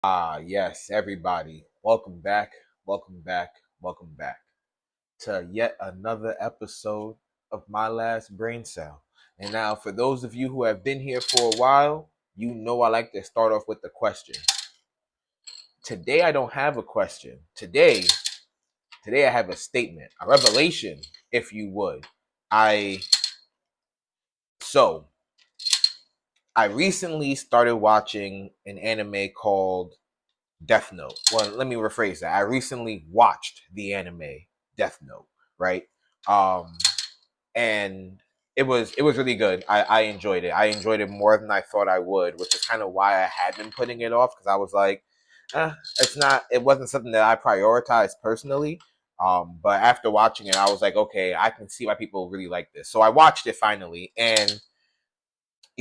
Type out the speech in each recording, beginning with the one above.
Yes, everybody. Welcome back, welcome back, welcome back to yet another episode of My Last Brain Cell. And now, for those of you who have been here for a while, you know I like to start off with the question. Today, I don't have a question. Today I have a statement, a revelation, if you would. I so I recently started watching an anime called Death Note. Well, let me rephrase that. I recently watched the anime Death Note, right? Um, and it was really good. I enjoyed it. I enjoyed it more than I thought I would, which is kind of why I had been putting it off because I was like, it wasn't something that I prioritized personally. But after watching it, I was like, okay, I can see why people really like this. So I watched it finally, and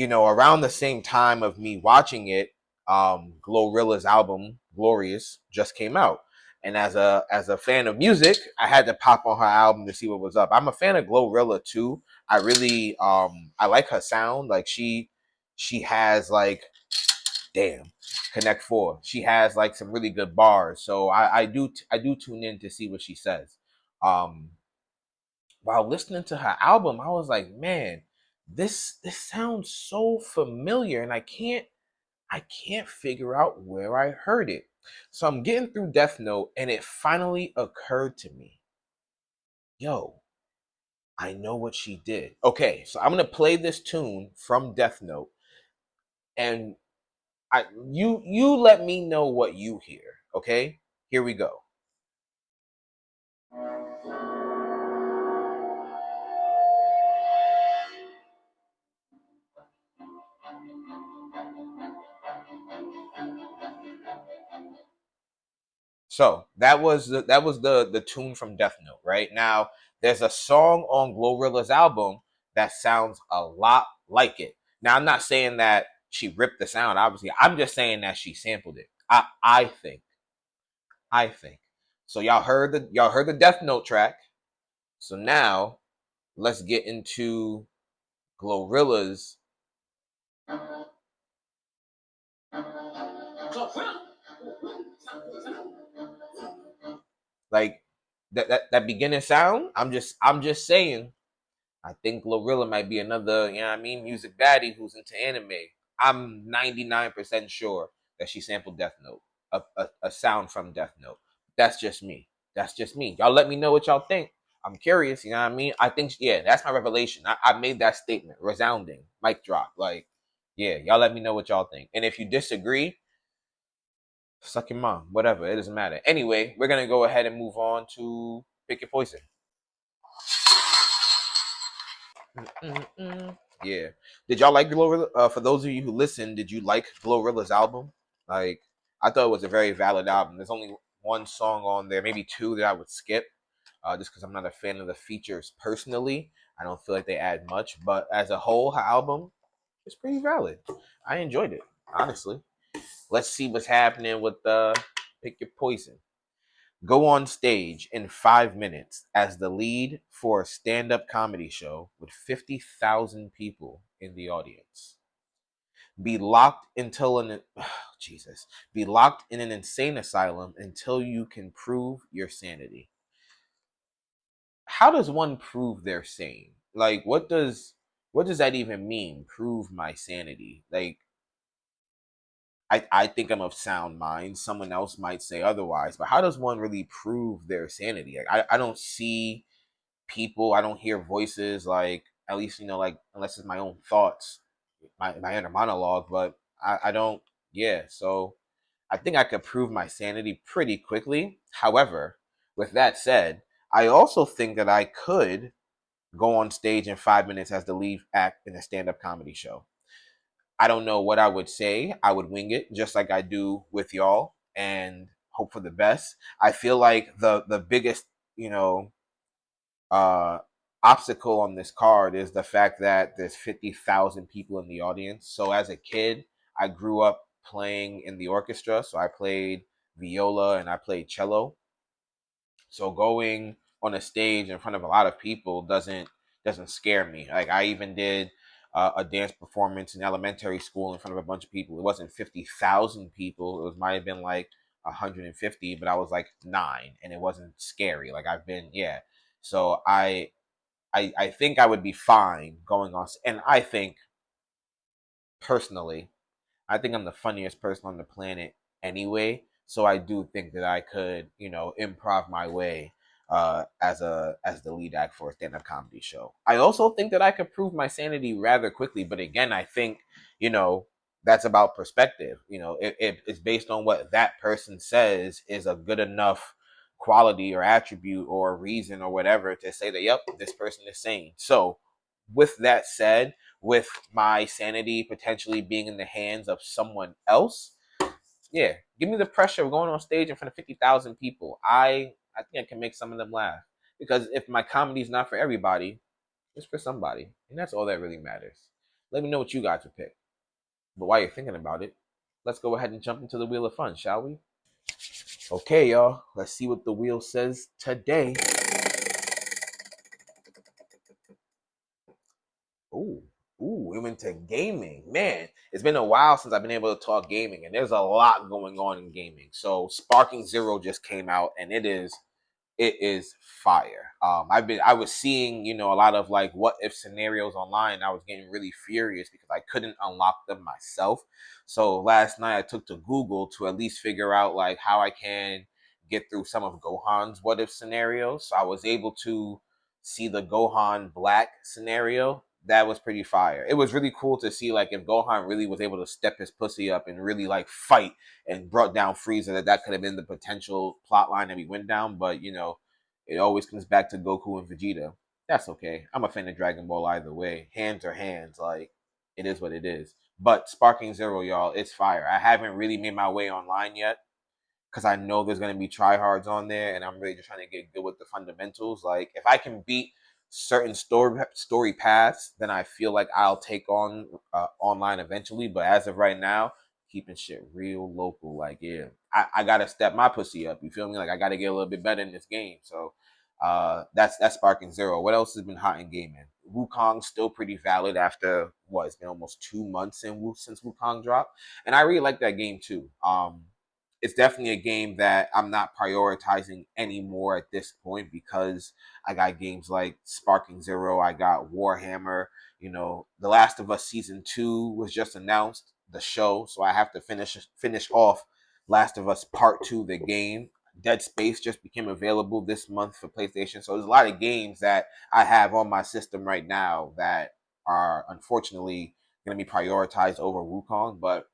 around the same time of me watching it, GloRilla's album Glorious just came out. And as a fan of music, I had to pop on her album to see what was up. I'm a fan of GloRilla too. I really I like her sound. Like she has like damn Connect Four. She has like some really good bars. So I do tune in to see what she says. Um while listening to her album, I was like, man, this sounds so familiar, and I can't figure out where I heard it. So I'm getting through Death Note, and it finally occurred to me, yo, I know what she did. Okay, so I'm gonna play this tune from Death Note, and you let me know what you hear. Okay, here we go. So that was the tune from Death Note. Right now, there's a song on GloRilla's album that sounds a lot like it. Now, I'm not saying that she ripped the sound. Obviously, I'm just saying that she sampled it. I think. So y'all heard the Death Note track. So now let's get into GloRilla's like that beginning sound. I'm just saying I think GloRilla might be another, music baddie who's into anime. I'm 99% sure that she sampled Death Note, a sound from Death Note. That's just me. That's just me. Y'all let me know what y'all think. I'm curious, you know what I mean? I think, yeah, that's my revelation. I made that statement. Resounding. Mic drop. Like, yeah, y'all let me know what y'all think. And if you disagree, suck your mom. Whatever. It doesn't matter. Anyway, we're going to go ahead and move on to Pick Your Poison. Mm-mm. Yeah. Did y'all like GloRilla? For those of you who listened, did you like GloRilla's album? Like, I thought it was a very valid album. There's only one song on there, maybe two that I would skip, just because I'm not a fan of the features personally. I don't feel like they add much, but as a whole, her album is pretty valid. I enjoyed it, honestly. Let's see what's happening with Pick Your Poison. Go on stage in 5 minutes as the lead for a stand up comedy show with 50,000 people in the audience. Be locked until an Jesus. Be locked in an insane asylum until you can prove your sanity. How does one prove they're sane? Like what does that even mean? Prove my sanity. Like I think I'm of sound mind. Someone else might say otherwise, but how does one really prove their sanity? Like I don't see people, I don't hear voices, like at least like unless it's my own thoughts, my inner monologue, but I don't. Yeah, so I think I could prove my sanity pretty quickly. However, with that said, I also think that I could go on stage in 5 minutes as the lead act in a stand-up comedy show. I don't know what I would say. I would wing it just like I do with y'all and hope for the best. I feel like the biggest, you know, uh obstacle on this card is the fact that there's 50,000 people in the audience. So as a kid, I grew up playing in the orchestra, so I played viola and I played cello. So going on a stage in front of a lot of people doesn't scare me. Like I even did a dance performance in elementary school in front of a bunch of people. It wasn't 50,000 people. It might have been like 150, but I was like 9, and it wasn't scary. Like I've been, yeah. So I think I would be fine going on, and I think personally I think I'm the funniest person on the planet anyway. So I do think that I could, improv my way as the lead act for a stand up comedy show. I also think that I could prove my sanity rather quickly, but again, I think you know that's about perspective. It's based on what that person says is a good enough quality or attribute or reason or whatever to say that yep, this person is sane. So with that said, with my sanity potentially being in the hands of someone else, yeah, give me the pressure of going on stage in front of 50,000 people. I think I can make some of them laugh because if my comedy's not for everybody, it's for somebody, and that's all that really matters. Let me know what you guys would pick. But while you're thinking about it, let's go ahead and jump into the wheel of fun, shall we? Okay, y'all. Let's see what the wheel says today. Ooh, ooh, we went to gaming. Man, it's been a while since I've been able to talk gaming, and there's a lot going on in gaming. So Sparking Zero just came out, and it is fire. I was seeing, a lot of like what if scenarios online. I was getting really furious because I couldn't unlock them myself. So last night I took to Google to at least figure out like how I can get through some of Gohan's what if scenarios. So I was able to see the Gohan Black scenario. That was pretty fire. It was really cool to see like if Gohan really was able to step his pussy up and really like fight and brought down Frieza, that could have been the potential plot line that we went down. But it always comes back to Goku and Vegeta. That's okay. I'm a fan of Dragon Ball either way. Hands are hands. Like it is what it is. But Sparking Zero, y'all, it's fire. I haven't really made my way online yet because I know there's gonna be tryhards on there, and I'm really just trying to get good with the fundamentals. Like if I can beat certain story paths, then I feel like I'll take on online eventually. But as of right now, keeping shit real local. Like yeah, I gotta step my pussy up. You feel me? Like I gotta get a little bit better in this game. So that's Sparking Zero. What else has been hot in gaming? Wukong's still pretty valid after what? It's been almost 2 months since Wukong dropped, and I really like that game too. It's definitely a game that I'm not prioritizing anymore at this point because I got games like Sparking Zero, I got Warhammer, The Last of Us Season 2 was just announced, the show, so I have to finish off Last of Us Part 2, the game. Dead Space just became available this month for PlayStation. So there's a lot of games that I have on my system right now that are unfortunately going to be prioritized over Wukong, but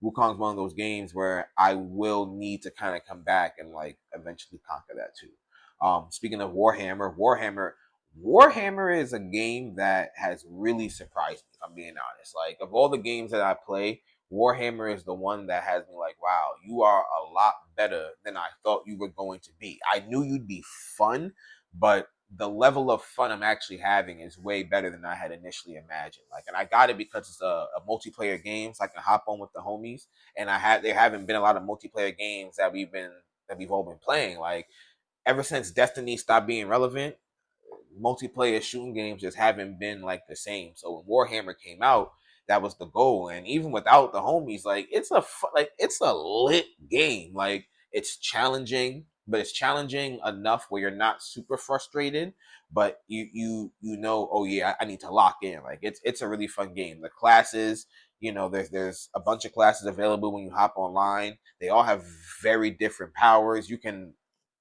Wukong's one of those games where I will need to kind of come back and like eventually conquer that too. Speaking of Warhammer is a game that has really surprised me, if I'm being honest. Like of all the games that I play, Warhammer is the one that has me like, wow, you are a lot better than I thought you were going to be. I knew you'd be fun, but the level of fun I'm actually having is way better than I had initially imagined. Like, and I got it because it's a multiplayer game, so I can hop on with the homies. And there haven't been a lot of multiplayer games that we've all been playing. Like ever since Destiny stopped being relevant, multiplayer shooting games just haven't been like the same. So when Warhammer came out, that was the goal. And even without the homies, like it's a lit game. Like it's challenging, but it's challenging enough where you're not super frustrated. But you know, oh yeah, I need to lock in. Like it's a really fun game. The classes, there's a bunch of classes available when you hop online. They all have very different powers. You can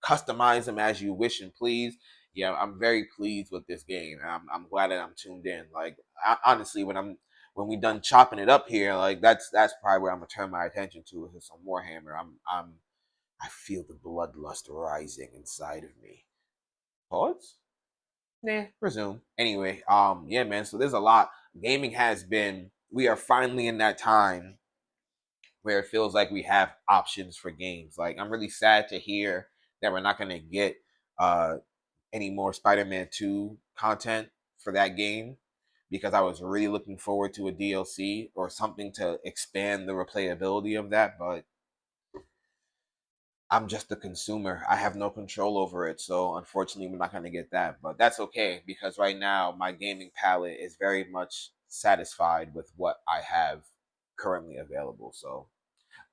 customize them as you wish and please. Yeah, I'm very pleased with this game. I'm glad that I'm tuned in. Like honestly, when we done chopping it up here, like that's probably where I'm gonna turn my attention to is some Warhammer. I feel the bloodlust rising inside of me. Pause. Nah, resume. Anyway, yeah, man. So there's a lot. Gaming has been. We are finally in that time where it feels like we have options for games. Like I'm really sad to hear that we're not gonna get uh any more Spider-Man 2 content for that game because I was really looking forward to a DLC or something to expand the replayability of that, but I'm just a consumer. I have no control over it, so unfortunately we're not going to get that. But that's okay because right now my gaming palette is very much satisfied with what I have currently available. So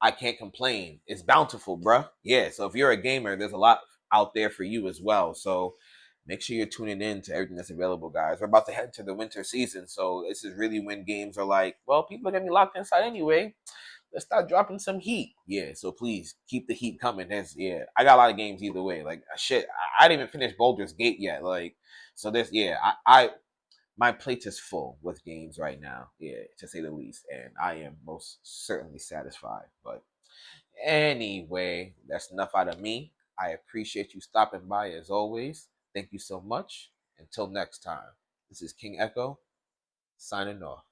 I can't complain. It's bountiful, bruh. Yeah. So if you're a gamer, there's a lot out there for you as well. So make sure you're tuning in to everything that's available, guys. We're about to head to the winter season. So this is really when games are like, well, people are going to be locked inside anyway. Let's start dropping some heat. Yeah. So please keep the heat coming. Yeah. I got a lot of games either way. Like, shit, I didn't even finish Baldur's Gate yet. Like, so this, yeah, my plate is full with games right now, yeah, to say the least, and I am most certainly satisfied. But anyway, that's enough out of me. I appreciate you stopping by as always. Thank you so much. Until next time, this is King Echo signing off.